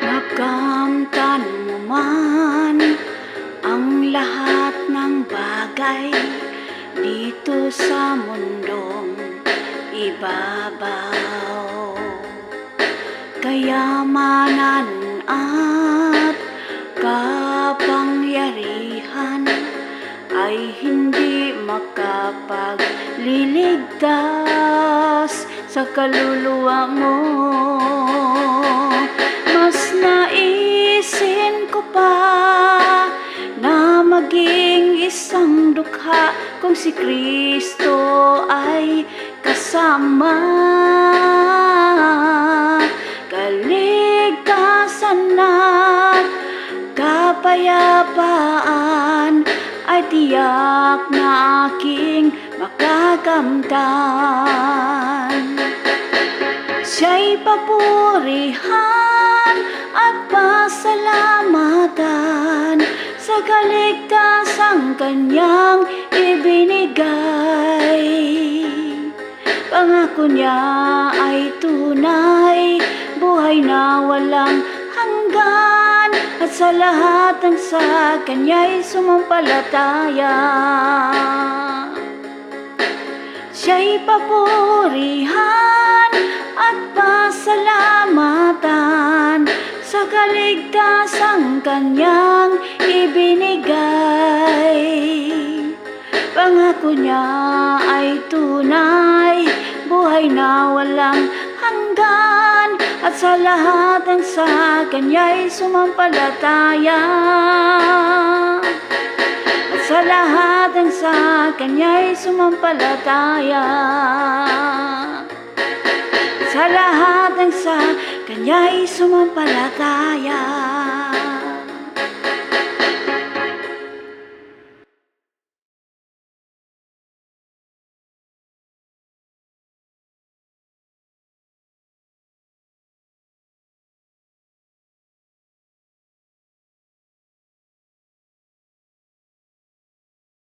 Nakamtan mo man ang lahat ng bagay dito sa mundong ibabaw. Kayamanan at kapangyarihan ay hindi makapagliligtas sa kaluluwa mo. Mas naisin ko pa na maging isang dukha kung si Kristo ay kasama. Kaligtasan at kapayapaan ay tiyak na aking makakamtan. Siya'y papurihan at pasalamatan sa kaligtasang kanyang ibinigay. Pangako niya ay tunay, buhay na walang hanggan, at sa lahat ng sa kanya'y sumampalataya. Siya'y papurihan at pasalamatan sa kaligtasang kanyang ibinigay. Pangako niya ay tunay, buhay na walang hanggan, at sa lahat ng sa kanya'y sumampalataya. At sa lahat ng sa kanya'y sumampalataya. Sa lahat ng sa kanya'y sumampalataya.